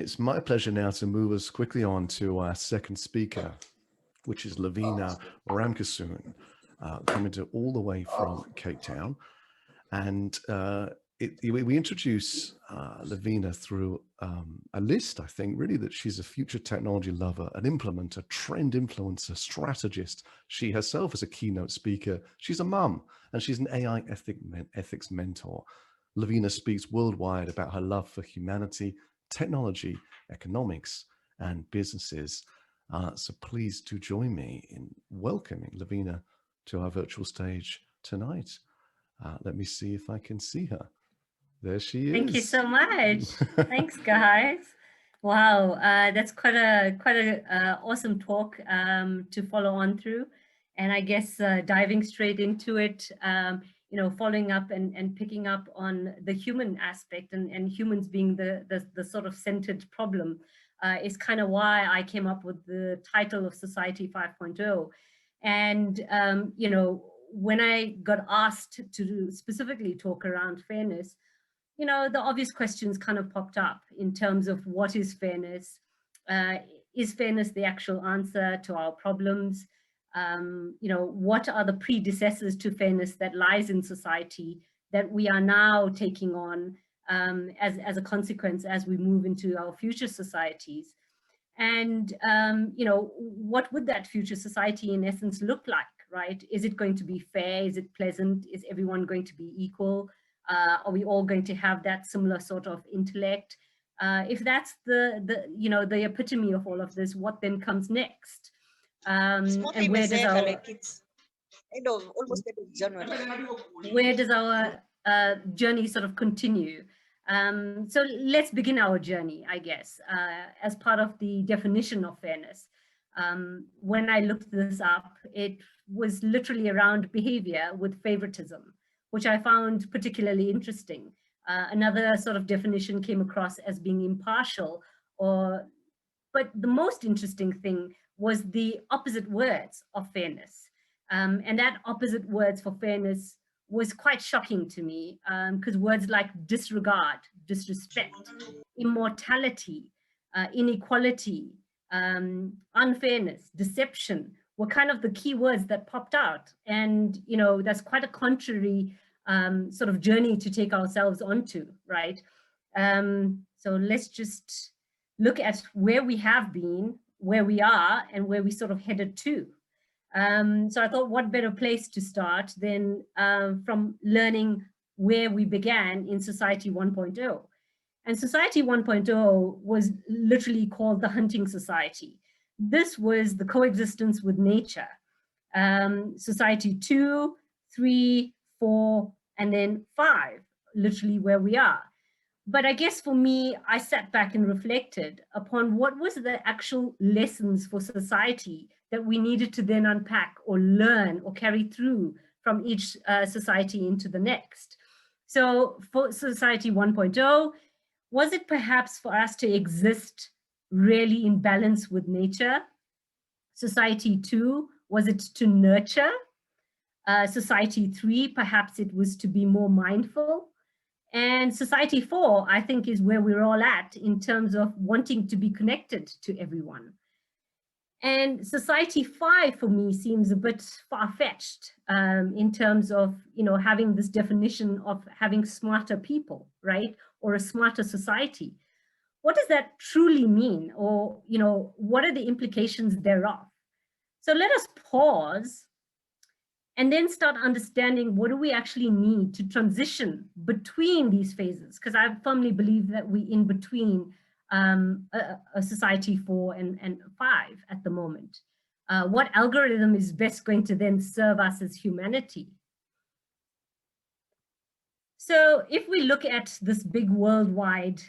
It's my pleasure now to move us quickly on to our second speaker, which is Lavina Ramkissoon, coming to all the way from Cape Town. And we introduce Lavina through a list, I think, really, that she's a future technology lover, an implementer, trend influencer, strategist. She herself is a keynote speaker. She's a mum, and she's an AI ethics mentor. Lavina speaks worldwide about her love for humanity, technology, economics, and businesses. So please do join me in welcoming Lavina to our virtual stage tonight. Let me see if I can see her. There she is. Thank you so much. Thanks, guys. Wow, that's quite a awesome talk to follow on through, and I guess diving straight into it. Following up and picking up on the human aspect and humans being the sort of centered problem is kind of why I came up with the title of Society 5.0. And when I got asked to specifically talk around fairness, the obvious questions kind of popped up in terms of what is fairness? Is fairness the actual answer to our problems? What are the predecessors to fairness that lies in society that we are now taking on as a consequence as we move into our future societies? And, what would that future society in essence look like, right? Is it going to be fair? Is it pleasant? Is everyone going to be equal? Are we all going to have that similar sort of intellect? If that's the epitome of all of this, what then comes next? And where does our almost end of January. Where does our journey sort of continue? So let's begin our journey, I guess, as part of the definition of fairness. When I looked this up, it was literally around behavior with favoritism, which I found particularly interesting. Another sort of definition came across as being impartial, but the most interesting thing was the opposite words of fairness. And that opposite words for fairness was quite shocking to me, because words like disregard, disrespect, immortality, inequality, unfairness, deception were kind of the key words that popped out. And, that's quite a contrary sort of journey to take ourselves onto, right? So let's just look at where we have been, where we are, and where we sort of headed to. So I thought, what better place to start than from learning where we began in Society 1.0. And Society 1.0 was literally called the Hunting Society. This was the coexistence with nature. Society 2, 3, 4, and then 5, literally where we are. But I guess for me, I sat back and reflected upon what was the actual lessons for society that we needed to then unpack or learn or carry through from each society into the next. So for Society 1.0, was it perhaps for us to exist really in balance with nature? Society 2, was it to nurture? Society 3, perhaps it was to be more mindful. And Society 4, I think, is where we're all at in terms of wanting to be connected to everyone. And Society 5, for me, seems a bit far-fetched in terms of, having this definition of having smarter people, right? Or a smarter society. What does that truly mean? Or, what are the implications thereof? So let us pause and then start understanding what do we actually need to transition between these phases? Because I firmly believe that we're in between a Society 4 and 5 at the moment. What algorithm is best going to then serve us as humanity? So if we look at this big worldwide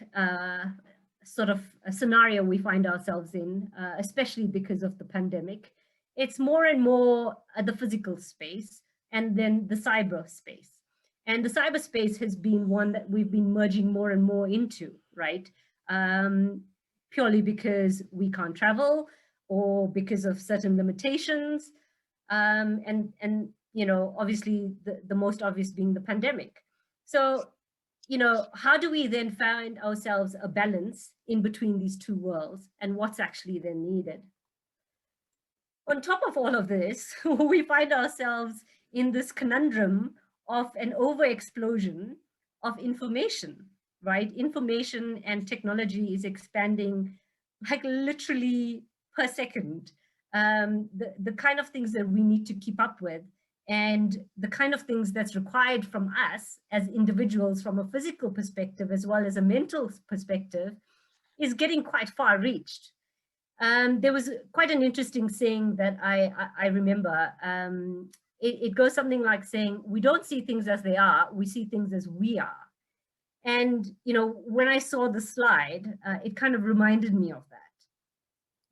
sort of a scenario we find ourselves in, especially because of the pandemic, it's more and more the physical space and then the cyberspace. And the cyberspace has been one that we've been merging more and more into, right? Purely because we can't travel or because of certain limitations. And obviously the most obvious being the pandemic. So, how do we then find ourselves a balance in between these two worlds, and what's actually then needed? On top of all of this, we find ourselves in this conundrum of an overexplosion of information, right? Information and technology is expanding like literally per second. The kind of things that we need to keep up with, and the kind of things that's required from us as individuals from a physical perspective as well as a mental perspective, is getting quite far reached. There was quite an interesting saying that I remember. It goes something like saying, we don't see things as they are, we see things as we are. And when I saw the slide, it kind of reminded me of that.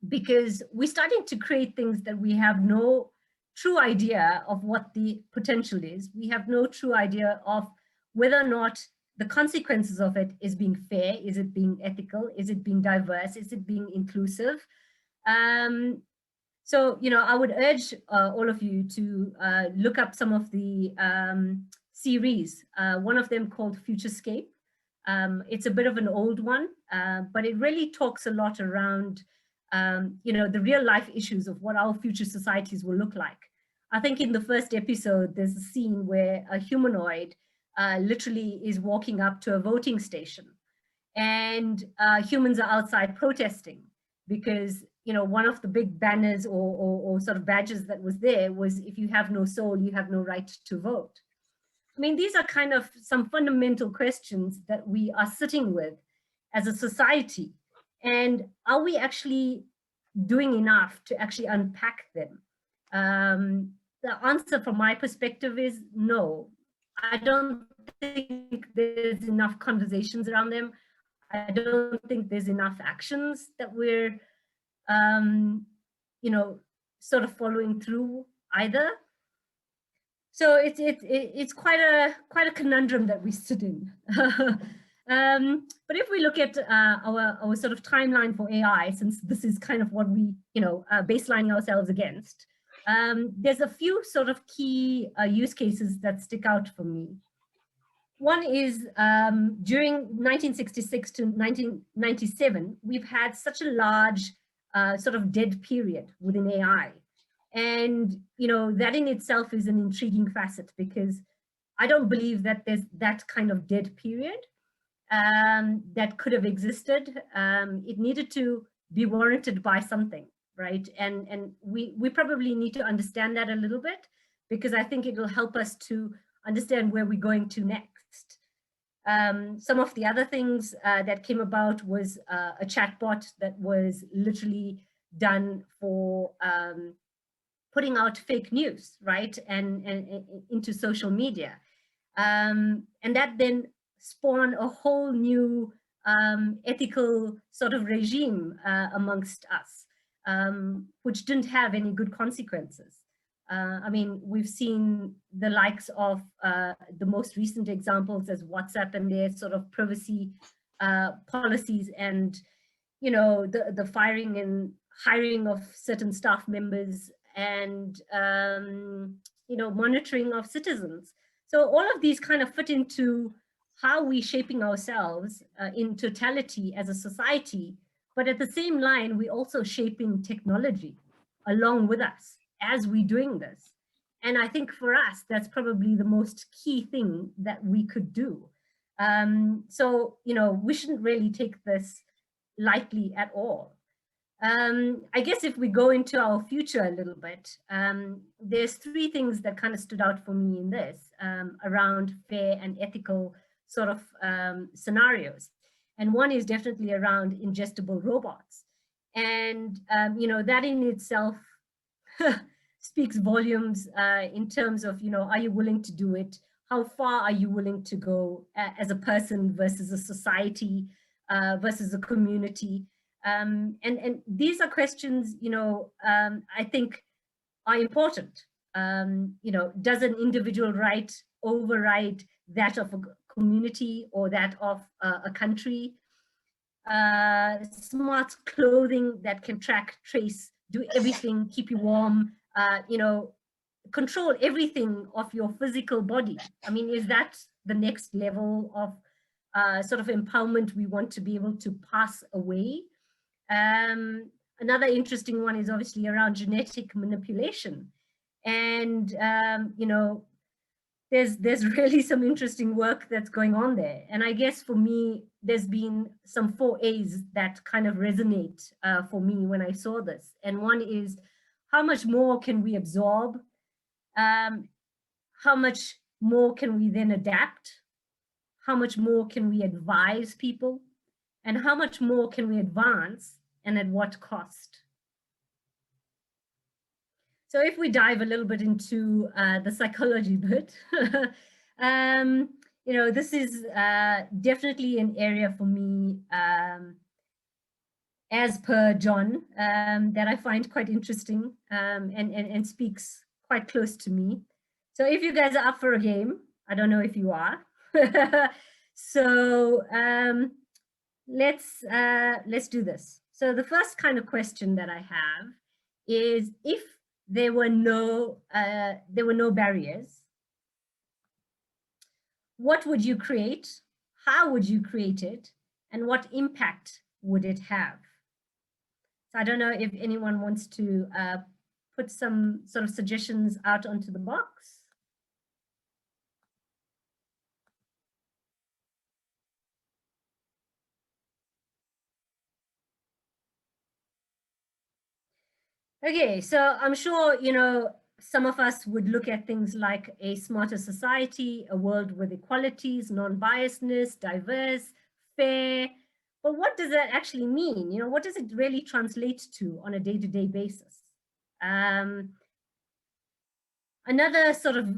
Because we're starting to create things that we have no true idea of what the potential is. We have no true idea of whether or not the consequences of it is being fair, is it being ethical, is it being diverse, is it being inclusive? So, I would urge all of you to look up some of the series, one of them called Futurescape. It's a bit of an old one, but it really talks a lot around the real life issues of what our future societies will look like. I think in the first episode, there's a scene where a humanoid literally is walking up to a voting station, and humans are outside protesting because, one of the big banners or sort of badges that was there was, if you have no soul, you have no right to vote. I mean, these are kind of some fundamental questions that we are sitting with as a society. And are we actually doing enough to actually unpack them? The answer from my perspective is no. I don't think there's enough conversations around them. I don't think there's enough actions that we're, sort of following through either. So it's quite a conundrum that we sit in. But if we look at our sort of timeline for AI, since this is kind of what we baselining ourselves against, there's a few sort of key use cases that stick out for me. One is during 1966 to 1997, we've had such a large sort of dead period within AI. And, that in itself is an intriguing facet, because I don't believe that there's that kind of dead period that could have existed. It needed to be warranted by something, right? And we probably need to understand that a little bit, because I think it will help us to understand where we're going to next. Some of the other things that came about was a chatbot that was literally done for putting out fake news, right? And into social media. And that then spawned a whole new ethical sort of regime amongst us, which didn't have any good consequences. I mean, we've seen the likes of the most recent examples as WhatsApp and their sort of privacy policies, and the firing and hiring of certain staff members, and monitoring of citizens. So all of these kind of fit into how we're shaping ourselves in totality as a society, but at the same line, we're also shaping technology along with us as we're doing this. And I think for us, that's probably the most key thing that we could do. So, we shouldn't really take this lightly at all. I guess if we go into our future a little bit, there's three things that kind of stood out for me in this around fair and ethical sort of scenarios. And one is definitely around ingestible robots. And, that in itself speaks volumes in terms of, are you willing to do it? How far are you willing to go as a person versus a society versus a community? And these are questions, I think are important. Does an individual right override that of a community or that of a country? Smart clothing that can track, trace, do everything, keep you warm, control everything of your physical body. I mean, is that the next level of sort of empowerment we want to be able to pass away. Another interesting one is obviously around genetic manipulation. And, you know, there's really some interesting work that's going on there. And I guess for me, there's been some 4 A's that kind of resonate for me when I saw this. And one is, how much more can we absorb? How much more can we then adapt? How much more can we advise people? And how much more can we advance, and at what cost? So if we dive a little bit into the psychology bit, you know, this is definitely an area for me, as per John, that I find quite interesting and speaks quite close to me. So if you guys are up for a game, I don't know if you are. So let's do this. So the first kind of question that I have is, if there were no barriers, what would you create? How would you create it? And what impact would it have? So I don't know if anyone wants to put some sort of suggestions out onto the box. Okay, so I'm sure, you know, some of us would look at things like a smarter society, a world with equalities, non-biasness, diverse, fair. But what does that actually mean? You know, what does it really translate to on a day-to-day basis? Another sort of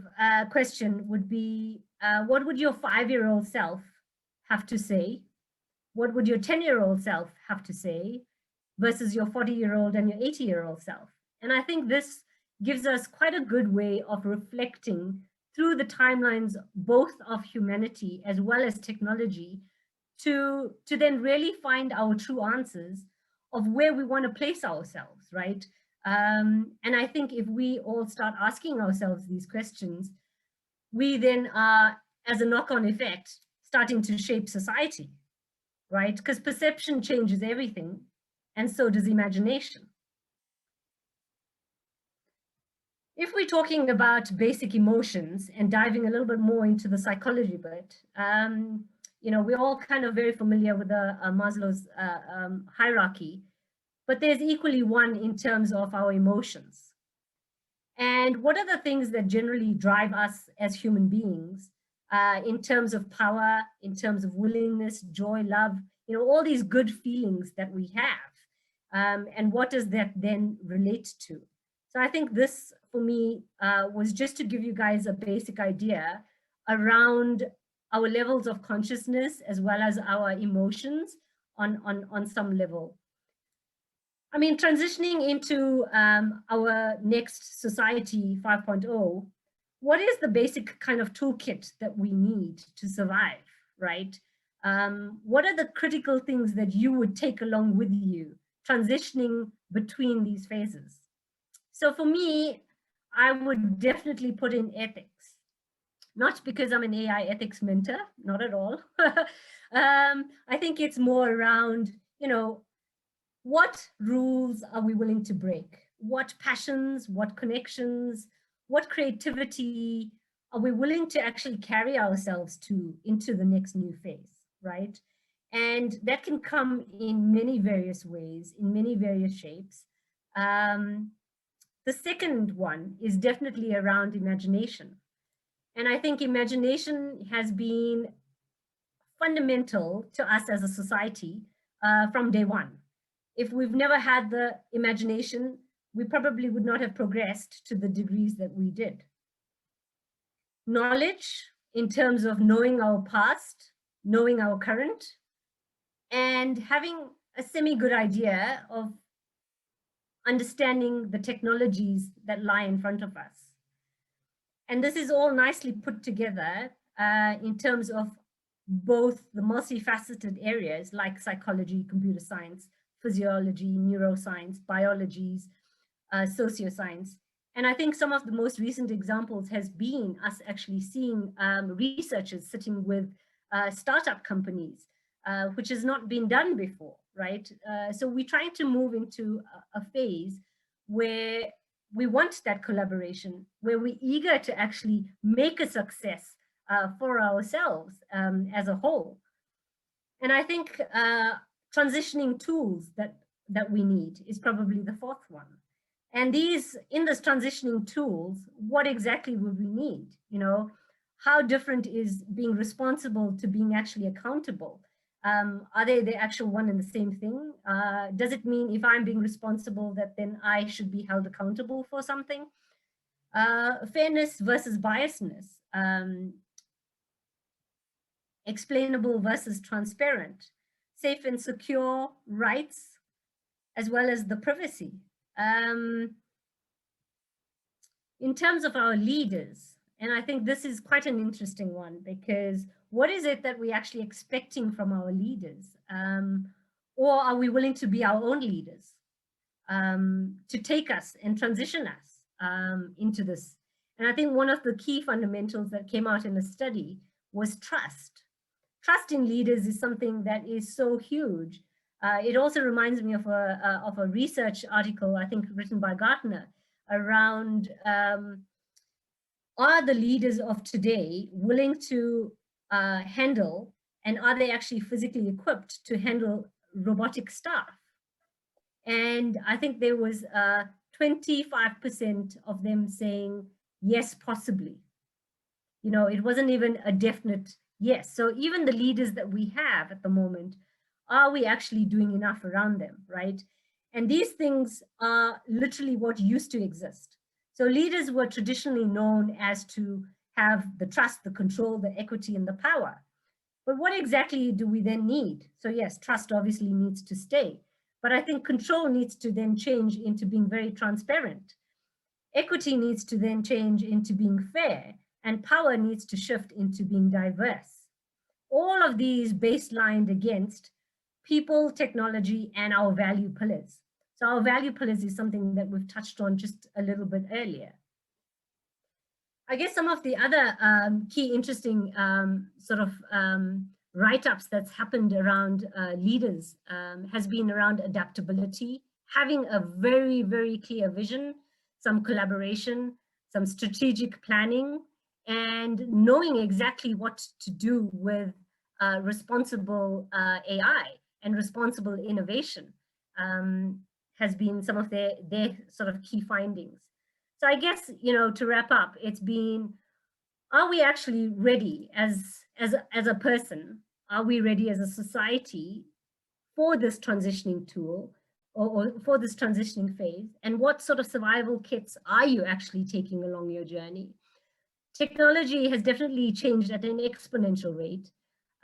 question would be, what would your 5-year-old self have to say? What would your 10-year-old self have to say versus your 40-year-old and your 80-year-old self? And I think this gives us quite a good way of reflecting through the timelines, both of humanity as well as technology, to then really find our true answers of where we want to place ourselves, right? And I think if we all start asking ourselves these questions, we then are, as a knock-on effect, starting to shape society, right? Because perception changes everything, and so does imagination. If we're talking about basic emotions and diving a little bit more into the psychology bit, you know, we're all kind of very familiar with the Maslow's hierarchy, but there's equally one in terms of our emotions. And what are the things that generally drive us as human beings in terms of power, in terms of willingness, joy, love, you know, all these good feelings that we have. And what does that then relate to? So I think this, for me, was just to give you guys a basic idea around our levels of consciousness as well as our emotions on some level. I mean, transitioning into our next society 5.0, what is the basic kind of toolkit that we need to survive, right? What are the critical things that you would take along with you transitioning between these phases? So for me, I would definitely put in ethics, not because I'm an AI ethics mentor, not at all. I think it's more around, you know, what rules are we willing to break? What passions, what connections, what creativity are we willing to actually carry ourselves to into the next new phase, right? And that can come in many various ways, in many various shapes. The second one is definitely around imagination. And I think imagination has been fundamental to us as a society from day one. If we've never had the imagination, we probably would not have progressed to the degrees that we did. Knowledge in terms of knowing our past, knowing our current, and having a semi-good idea of understanding the technologies that lie in front of us. And this is all nicely put together in terms of both the multifaceted areas like psychology, computer science, physiology, neuroscience, biologies, socioscience. And I think some of the most recent examples has been us actually seeing researchers sitting with startup companies, which has not been done before, right? So we're trying to move into a phase where we want that collaboration, where we're eager to actually make a success for ourselves as a whole. And I think transitioning tools that we need is probably the fourth one. And in this transitioning tools, what exactly would we need? You know, how different is being responsible to being actually accountable? Are they the actual one and the same thing? Does it mean if I'm being responsible that then I should be held accountable for something? Fairness versus biasness. Explainable versus transparent. Safe and secure rights, as well as the privacy. In terms of our leaders, and I think this is quite an interesting one, because what is it that we're actually expecting from our leaders? Or are we willing to be our own leaders to take us and transition us into this? And I think one of the key fundamentals that came out in the study was trust. Trust in leaders is something that is so huge. It also reminds me of a research article, I think written by Gartner, around are the leaders of today willing to handle, and are they actually physically equipped to handle robotic staff? And I think there was 25% of them saying, yes, possibly. You know, it wasn't even a definite yes. So even the leaders that we have at the moment, are we actually doing enough around them, right? And these things are literally what used to exist. So leaders were traditionally known as to have the trust, the control, the equity, and the power. But what exactly do we then need? So yes, trust obviously needs to stay, but I think control needs to then change into being very transparent. Equity needs to then change into being fair, and power needs to shift into being diverse. All of these baselined against people, technology, and our value pillars. So our value pillars is something that we've touched on just a little bit earlier. I guess some of the other key interesting write-ups that's happened around leaders has been around adaptability, having a very, very clear vision, some collaboration, some strategic planning, and knowing exactly what to do with responsible AI and responsible innovation has been some of their sort of key findings. So I guess, you know, to wrap up, it's been, are we actually ready as a person? Are we ready as a society for this transitioning tool or for this transitioning phase? And what sort of survival kits are you actually taking along your journey? Technology has definitely changed at an exponential rate.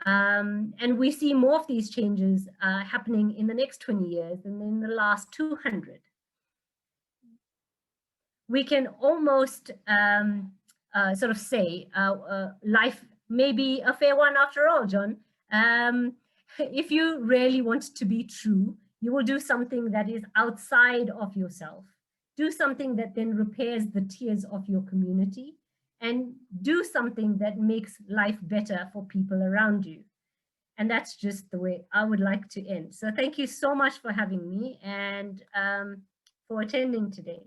And we see more of these changes happening in the next 20 years than in the last 200. We can almost sort of say life may be a fair one after all, John. If you really want to be true, you will do something that is outside of yourself. Do something that then repairs the tears of your community, and do something that makes life better for people around you. And that's just the way I would like to end. So thank you so much for having me and for attending today.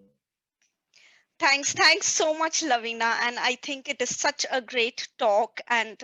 Thanks so much, Lavina. And I think it is such a great talk. And,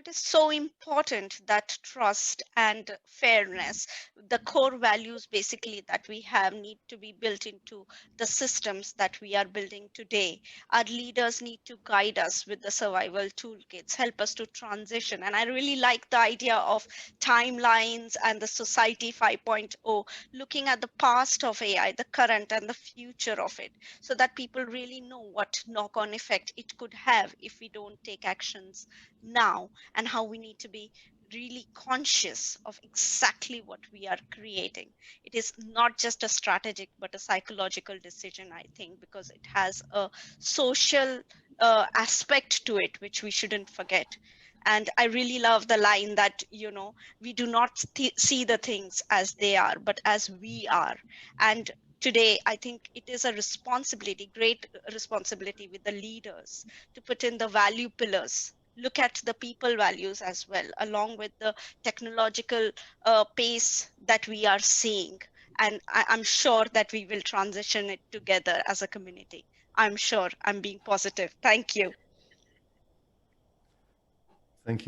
it is so important that trust and fairness, the core values basically that we have, need to be built into the systems that we are building today. Our leaders need to guide us with the survival toolkits, help us to transition. And I really like the idea of timelines and the society 5.0, looking at the past of AI, the current and the future of it, so that people really know what knock-on effect it could have if we don't take actions now, and how we need to be really conscious of exactly what we are creating. It is not just a strategic but a psychological decision, I think, because it has a social aspect to it which we shouldn't forget. And I really love the line that, we do not see the things as they are, but as we are. And today, I think it is a responsibility, great responsibility with the leaders, to put in the value pillars, look at the people values as well, along with the technological pace that we are seeing. And I'm sure that we will transition it together as a community. I'm sure. I'm being positive. Thank you. Thank you